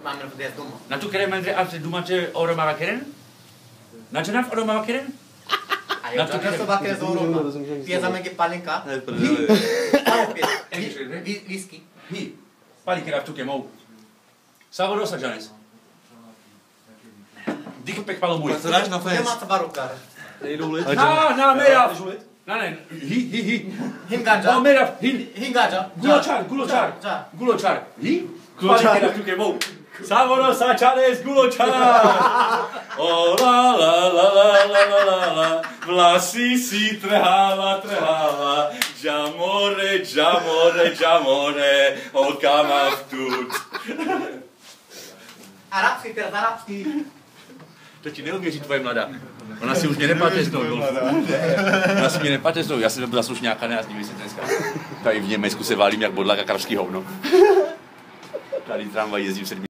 Máme v domu. Na tu keren mandre after dumate oromava keren? Na čenaf oromava keren? A jo, to jsou bakre z Oroma. Pězáme palinka. Whisky. Hi. Pali kera tu kemou. Savoro sa janes. Dik pek palomui. Co dáš na fest? Nemá to barukar. Nejdou lid? Na mera. Na ne. Hi. Hingaja. Oh mera. Hingaja. Gulochar. Hi. Pali kera tu kemou. Savoro sa janes gulochar. Oh la la la la la la la. Vlasy si trhala. Jamore. Holka má vtut. Arabský, teraz arabský. To ti neuvěří tvoje mladá. Ona si už mě nepáte z toho golfu. Ona si mě nepáte z toho, já jsem byl zaslušňáka, ne, já s nimi se dneska. Tady v Německu se válím jak bodlák a kravský hovno. Tady tramvaj jezdím 7